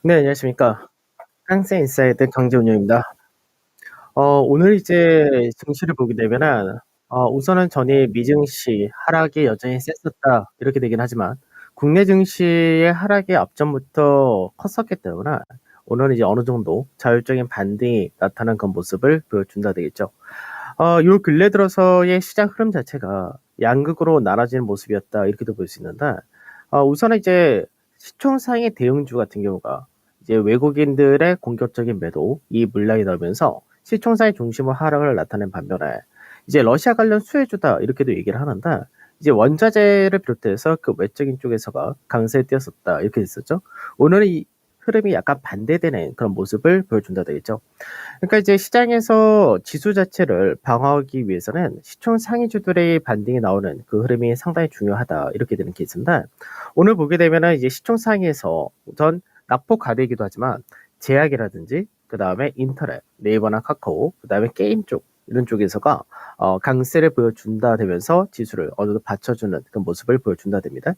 네, 안녕하십니까. 항생 인사이드 강재운영입니다. 오늘 이제 증시를 보게 되면은, 우선은 전일 미증시 하락이 여전히 셌었다, 이렇게 되긴 하지만, 국내 증시의 하락이 앞전부터 컸었기 때문에, 오늘은 이제 어느 정도 자율적인 반등이 나타난 그런 모습을 보여준다 되겠죠. 요 근래 들어서의 시장 흐름 자체가 양극으로 나눠지는 모습이었다, 이렇게도 볼 수 있는데, 우선은 이제 시총상의 대형주 같은 경우가 이제 외국인들의 공격적인 매도, 이 물량이 나오면서 시총상의 중심을 하락을 나타낸 반면에 이제 러시아 관련 수혜주다 이렇게도 얘기를 하는데 이제 원자재를 비롯해서 그 외적인 쪽에서가 강세에 뛰었었다 이렇게 됐었죠. 오늘은 이 흐름이 약간 반대되는 그런 모습을 보여준다 되겠죠. 그러니까 이제 시장에서 지수 자체를 방어하기 위해서는 시총 상위주들의 반등이 나오는 그 흐름이 상당히 중요하다 이렇게 되는 케이스인데 오늘 보게 되면은 이제 시총 상위에서 우선 낙폭 과대이기도 하지만 제약이라든지 그 다음에 인터넷, 네이버나 카카오, 그 다음에 게임 쪽 이런 쪽에서가 강세를 보여준다 되면서 지수를 어느 정도 받쳐주는 그 모습을 보여준다 됩니다.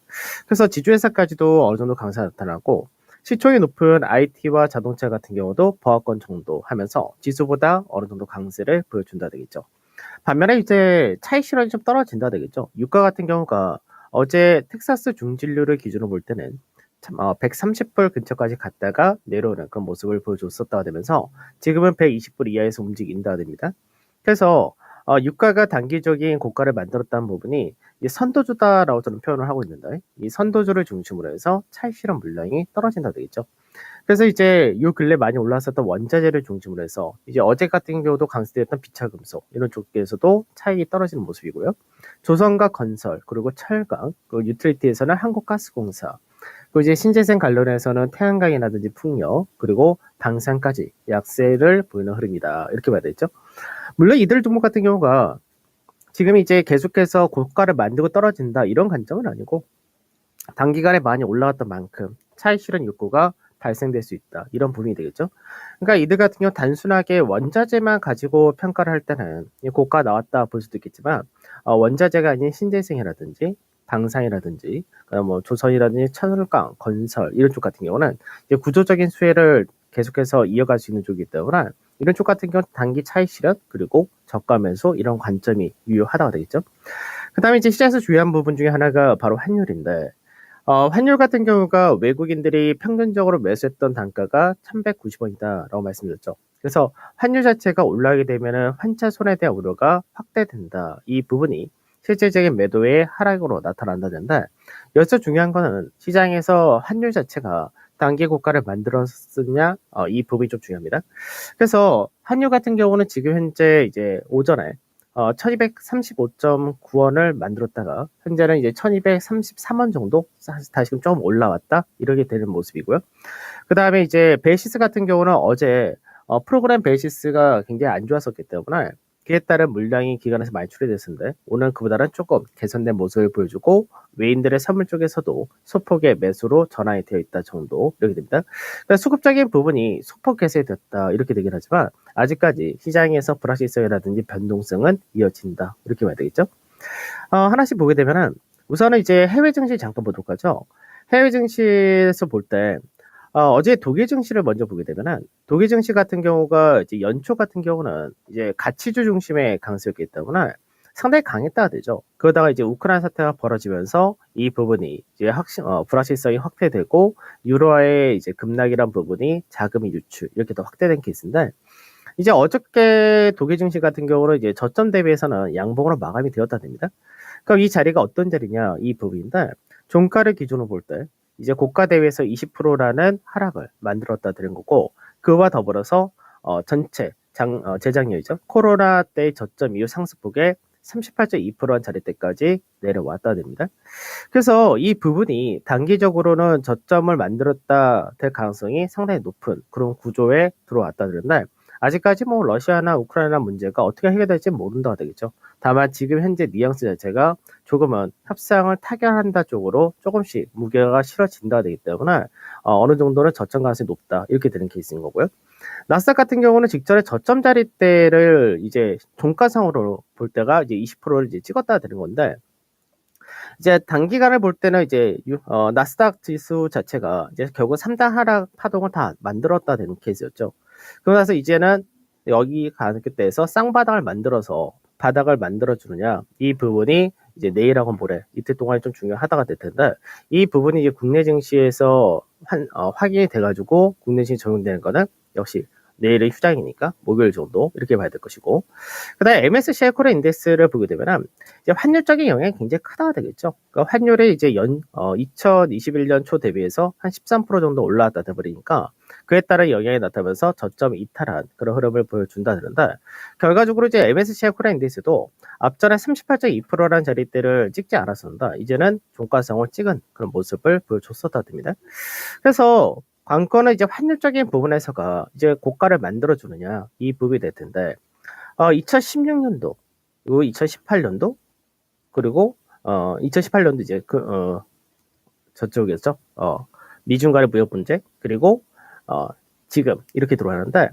그래서 지주회사까지도 어느 정도 강세가 나타나고 시총이 높은 IT와 자동차 같은 경우도 보합권 정도 하면서 지수보다 어느 정도 강세를 보여준다 되겠죠. 반면에 이제 차익 실현이 좀 떨어진다 되겠죠. 유가 같은 경우가 어제 텍사스 중진료를 기준으로 볼 때는 130불 근처까지 갔다가 내려오는 그런 모습을 보여줬었다 되면서 지금은 120불 이하에서 움직인다 됩니다. 그래서 유가가 단기적인 고가를 만들었다는 부분이 이 선도주다라고 저는 표현을 하고 있는데 이 선도주를 중심으로 해서 차익 실현 물량이 떨어진다 되겠죠. 그래서 이제 요 근래 많이 올랐었던 원자재를 중심으로 해서 이제 어제 같은 경우도 강세됐던 비철금속 이런 쪽에서도 차익이 떨어지는 모습이고요. 조선과 건설 그리고 철강 그리고 유틸리티에서는 한국가스공사 그리고 이제 신재생 관련해서는 태양광이라든지 풍력 그리고 방산까지 약세를 보이는 흐름이다 이렇게 봐야 되죠. 물론 이들 종목 같은 경우가 지금 이제 계속해서 고가를 만들고 떨어진다 이런 관점은 아니고 단기간에 많이 올라왔던 만큼 차익 실현 욕구가 발생될 수 있다. 이런 부분이 되겠죠. 그러니까 이들 같은 경우 단순하게 원자재만 가지고 평가를 할 때는 고가 나왔다 볼 수도 있겠지만 원자재가 아닌 신재생이라든지 방산이라든지 뭐 조선이라든지 천을강, 건설 이런 쪽 같은 경우는 이제 구조적인 수혜를 계속해서 이어갈 수 있는 쪽이기 때문에 이런 쪽 같은 경우 단기 차익 실현 그리고 저가 매수 이런 관점이 유효하다고 되겠죠. 그다음에 이제 시장에서 중요한 부분 중에 하나가 바로 환율인데 환율 같은 경우가 외국인들이 평균적으로 매수했던 단가가 1,190원이다라고 말씀드렸죠. 그래서 환율 자체가 올라가게 되면은 환차 손해에 대한 우려가 확대된다. 이 부분이 실질적인 매도의 하락으로 나타난다는데 여기서 중요한 거는 시장에서 환율 자체가 단기 고가를 만들었느냐 이 부분이 좀 중요합니다. 그래서 환율 같은 경우는 지금 현재 이제 오전에 1235.9원을 만들었다가 현재는 이제 1233원 정도 다시금 좀 올라왔다 이렇게 되는 모습이고요. 그 다음에 이제 베이시스 같은 경우는 어제 프로그램 베이시스가 굉장히 안 좋았었기 때문에 그에 따른 물량이 기관에서 많이 출해됐었는데 오늘 그보다는 조금 개선된 모습을 보여주고 외인들의 선물 쪽에서도 소폭의 매수로 전환이 되어 있다 정도 이렇게 됩니다. 그러니까 수급적인 부분이 소폭 개선됐다 이렇게 되긴 하지만 아직까지 시장에서 불확실성이라든지 변동성은 이어진다 이렇게 봐야 되겠죠. 하나씩 보게 되면은 우선은 이제 해외 증시 잠깐 보도록 하죠. 해외 증시에서 볼 때 어제 독일 증시를 먼저 보게 되면은 독일 증시 같은 경우가 이제 연초 같은 경우는 이제 가치주 중심의 강세였기 때문에 상당히 강했다가 되죠. 그러다가 이제 우크라이나 사태가 벌어지면서 이 부분이 이제 불확실성이 확대되고 유로화의 이제 급락이란 부분이 자금이 유출 이렇게 더 확대된 케이스인데 이제 어저께 독일 증시 같은 경우는 이제 저점 대비해서는 양봉으로 마감이 되었다 됩니다. 그럼 이 자리가 어떤 자리냐 이 부분인데 종가를 기준으로 볼 때 이제 고가 대비해서 20%라는 하락을 만들었다 드는 거고 그와 더불어서 전체 재작년이죠 코로나 때의 저점 이후 상승폭의 38.2%한 자리 때까지 내려왔다 됩니다. 그래서 이 부분이 단기적으로는 저점을 만들었다 될 가능성이 상당히 높은 그런 구조에 들어왔다 그런데 아직까지 뭐 러시아나 우크라이나 문제가 어떻게 해결될지 모른다가 되겠죠. 다만 지금 현재 뉘앙스 자체가 조금은 협상을 타결한다 쪽으로 조금씩 무게가 실어진다 되기 때문에 어느 정도는 저점 가능성이 높다 이렇게 되는 케이스인 거고요. 나스닥 같은 경우는 직전에 저점 자리대를 이제 종가상으로 볼 때가 이제 20%를 이제 찍었다 되는 건데 이제 단기간을 볼 때는 이제 나스닥 지수 자체가 이제 결국 3단 하락 파동을 다 만들었다 되는 케이스였죠. 그러고 나서 이제는 여기 가격대에서 쌍바닥을 만들어서 바닥을 만들어 주느냐, 이 부분이 이제 내일하고 모레 이틀 동안 좀 중요하다가 될 텐데, 이 부분이 이제 국내 증시에서 확인이 돼가지고 국내 증시 적용되는 거는 역시 내일의 휴장이니까 목요일 정도 이렇게 봐야 될 것이고, 그다음에 MSCI 코리아 인덱스를 보게 되면은 이제 환율적인 영향이 굉장히 크다가 되겠죠. 그러니까 환율이 이제 2021년 초 대비해서 한 13% 정도 올라왔다 돼버리니까 그에 따른 영향이 나타나면서 저점 이탈한 그런 흐름을 보여준다 그런데, 결과적으로 이제 MSCI 코리아 인덱스도 앞전에 38.2%라는 자리대를 찍지 않았었는데 이제는 종가성을 찍은 그런 모습을 보여줬었다 됩니다. 그래서 관건은 이제 환율적인 부분에서가 이제 고가를 만들어 주느냐, 이 부분이 될 텐데, 2016년도, 그리고 2018년도, 그리고 2018년도 이제 저쪽이었죠. 미중 간의 무역 분쟁, 그리고 지금 이렇게 들어가는데,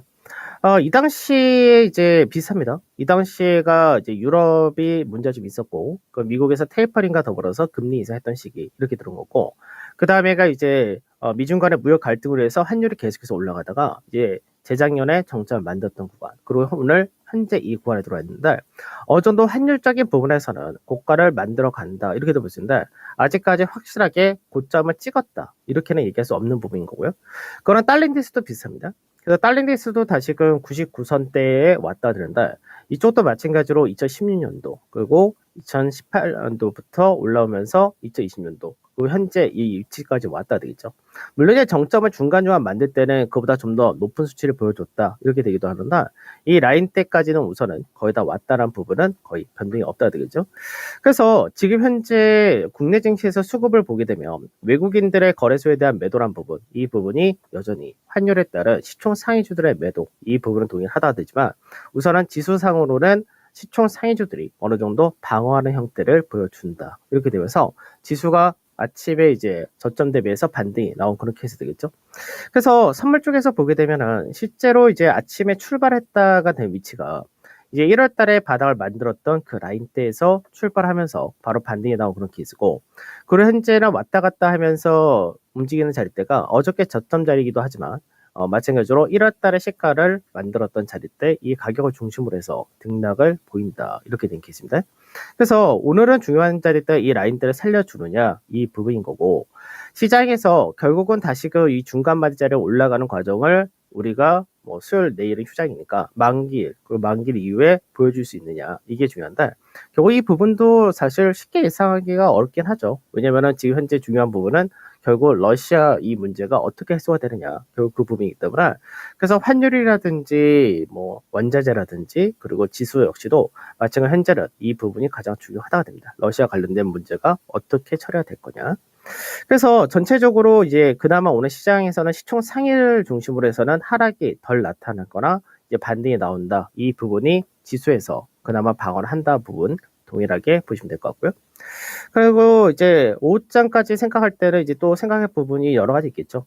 이 당시에 이제 비슷합니다. 이 당시에가 이제 유럽이 문제가 좀 있었고, 그 미국에서 테이퍼링과 더불어서 금리 인상했던 시기 이렇게 들어온 거고, 그 다음에가 이제 미중 간의 무역 갈등으로 해서 환율이 계속해서 올라가다가 이제 재작년에 정점을 만들었던 구간, 그리고 오늘 현재 이 구간에 들어와 있는데, 어느 정도 환율적인 부분에서는 고가를 만들어 간다 이렇게도 볼 수 있는데, 아직까지 확실하게 고점을 찍었다 이렇게는 얘기할 수 없는 부분인 거고요. 그거는 달러인덱스도 비슷합니다. 그래서 달러인덱스도 다시금 99선대에 왔다 드는데, 이쪽도 마찬가지로 2016년도 그리고 2018년도부터 올라오면서 2020년도 그리고 현재 이 위치까지 왔다 되겠죠. 물론 이제 정점을 중간중간 만들 때는 그보다 좀 더 높은 수치를 보여줬다 이렇게 되기도 하는데, 이 라인 때까지는 우선은 거의 다 왔다는 부분은 거의 변동이 없다 되겠죠. 그래서 지금 현재 국내 증시에서 수급을 보게 되면 외국인들의 거래소에 대한 매도란 부분, 이 부분이 여전히 환율에 따른 시총 상위주들의 매도, 이 부분은 동일하다 되지만, 우선은 지수상으로는 시총 상위주들이 어느 정도 방어하는 형태를 보여준다 이렇게 되면서 지수가 아침에 이제 저점 대비해서 반등이 나온 그런 케이스 되겠죠. 그래서 선물 쪽에서 보게 되면은 실제로 이제 아침에 출발했다가 된 위치가 이제 1월 달에 바닥을 만들었던 그 라인대에서 출발하면서 바로 반등이 나온 그런 케이스고, 그리고 현재는 왔다 갔다 하면서 움직이는 자리대가 어저께 저점 자리이기도 하지만, 마찬가지로 1월 달에 시가를 만들었던 자리대, 이 가격을 중심으로 해서 등락을 보인다 이렇게 된 케이스입니다. 그래서 오늘은 중요한 자리대 이 라인대를 살려주느냐, 이 부분인 거고, 시장에서 결국은 다시금 이 중간 마디 자리에 올라가는 과정을 우리가 뭐 수요일 내일은 휴장이니까 만기일, 그 만기일 이후에 보여줄 수 있느냐, 이게 중요한데, 결국 이 부분도 사실 쉽게 예상하기가 어렵긴 하죠. 왜냐면은 지금 현재 중요한 부분은 결국 러시아 이 문제가 어떻게 해소가 되느냐, 결국 그 부분이기 때문에, 그래서 환율이라든지 뭐 원자재라든지 그리고 지수 역시도 마찬가지로 현재는 이 부분이 가장 중요하다고 됩니다. 러시아 관련된 문제가 어떻게 처리가 될 거냐. 그래서 전체적으로 이제 그나마 오늘 시장에서는 시총 상위를 중심으로 해서는 하락이 덜 나타났거나 이제 반등이 나온다, 이 부분이 지수에서 그나마 방어를 한다 부분 동일하게 보시면 될 것 같고요. 그리고 이제 오후장까지 생각할 때는 이제 또 생각할 부분이 여러 가지 있겠죠.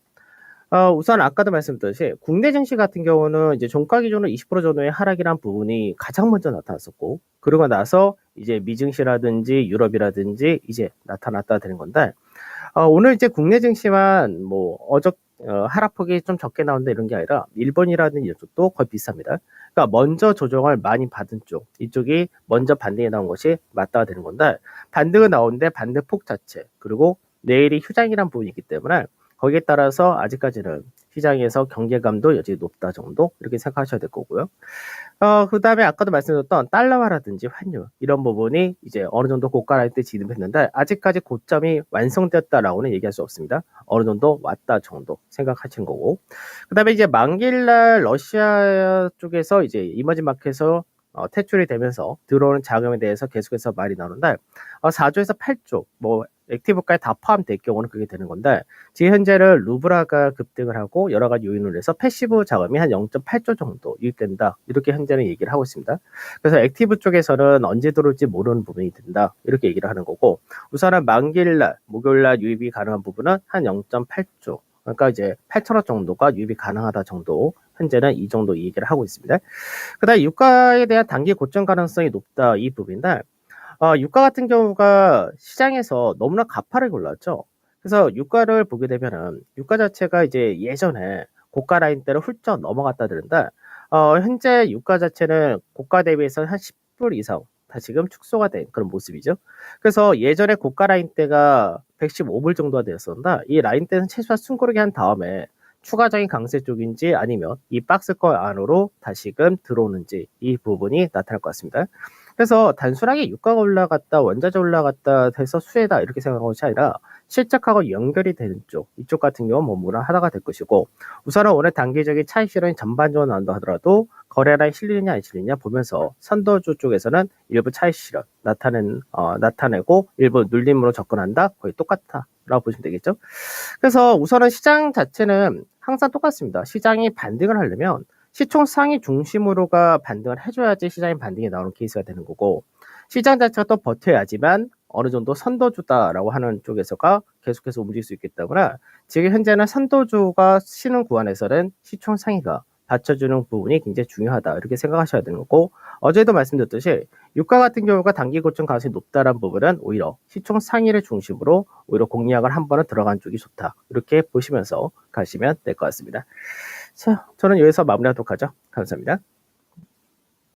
우선 아까도 말씀드렸듯이 국내 증시 같은 경우는 이제 종가 기준으로 20% 정도의 하락이란 부분이 가장 먼저 나타났었고, 그러고 나서 이제 미증시라든지 유럽이라든지 이제 나타났다 되는 건데, 오늘 이제 국내 증시만 뭐 하락폭이 좀 적게 나온다 이런 게 아니라 일본이라는 이쪽도 거의 비슷합니다. 그러니까 먼저 조정을 많이 받은 쪽, 이쪽이 먼저 반등이 나온 것이 맞다가 되는 건데, 반등은 나오는데 반등폭 자체, 그리고 내일이 휴장이란 부분이 있기 때문에 거기에 따라서 아직까지는 시장에서 경계감도 여전히 높다 정도 이렇게 생각하셔야 될 거고요. 그 다음에 아까도 말씀드렸던 달러화라든지 환율 이런 부분이 이제 어느 정도 고가랄 때 진입했는데 아직까지 고점이 완성됐다라고는 얘기할 수 없습니다. 어느 정도 왔다 정도 생각하시는 거고, 그 다음에 이제 만기일날 러시아 쪽에서 이제 이머징 마켓에서 퇴출이 되면서 들어오는 자금에 대해서 계속해서 말이 나오는데, 4조에서 8조 뭐 액티브까지 다 포함될 경우는 그게 되는 건데, 지금 현재는 루브라가 급등을 하고 여러 가지 요인으로 해서 패시브 자금이 한 0.8조 정도 유입된다 이렇게 현재는 얘기를 하고 있습니다. 그래서 액티브 쪽에서는 언제 들어올지 모르는 부분이 된다 이렇게 얘기를 하는 거고, 우선은 만기일날 목요일날 유입이 가능한 부분은 한 0.8조, 그러니까 이제 8천억 정도가 유입이 가능하다 정도, 현재는 이 정도 얘기를 하고 있습니다. 그 다음에 유가에 대한 단기 고점 가능성이 높다 이 부분인데, 유가 같은 경우가 시장에서 너무나 가파르게 올랐죠. 그래서 유가를 보게 되면은 유가 자체가 이제 예전에 고가 라인대를 훌쩍 넘어갔다는데 현재 유가 자체는 고가 대비해서 한 10불 이상 다 지금 축소가 된 그런 모습이죠. 그래서 예전에 고가 라인대가 115불 정도가 되었었는데 이 라인대는 최소한 숨고르게 한 다음에 추가적인 강세 쪽인지 아니면 이 박스권 안으로 다시금 들어오는지 이 부분이 나타날 것 같습니다. 그래서 단순하게 유가가 올라갔다, 원자재 올라갔다 해서 수혜다 이렇게 생각하는 것이 아니라 실적하고 연결이 되는 쪽, 이쪽 같은 경우는 뭐 무난하다가 될 것이고 우선은 오늘 단기적인 차익 실현이 전반적으로 나온다 하더라도 거래량이 실리느냐 안 실리느냐 보면서 선도주 쪽에서는 일부 차익 실현 나타내고 일부 눌림으로 접근한다 거의 똑같다라고 보시면 되겠죠. 그래서 우선은 시장 자체는 항상 똑같습니다. 시장이 반등을 하려면 시총 상위 중심으로가 반등을 해줘야지 시장의 반등이 나오는 케이스가 되는 거고 시장 자체가 또 버텨야지만 어느 정도 선도주다라고 하는 쪽에서가 계속해서 움직일 수 있기 때문에 지금 현재는 선도주가 쉬는 구간에서는 시총 상위가 받쳐주는 부분이 굉장히 중요하다 이렇게 생각하셔야 되는 거고 어제도 말씀드렸듯이 유가 같은 경우가 단기 고점 가능성이 높다는 부분은 오히려 시총 상위를 중심으로 오히려 공략을 한 번은 들어간 쪽이 좋다 이렇게 보시면서 가시면 될 것 같습니다. 자, 저는 여기서 마무리하도록 하죠. 감사합니다.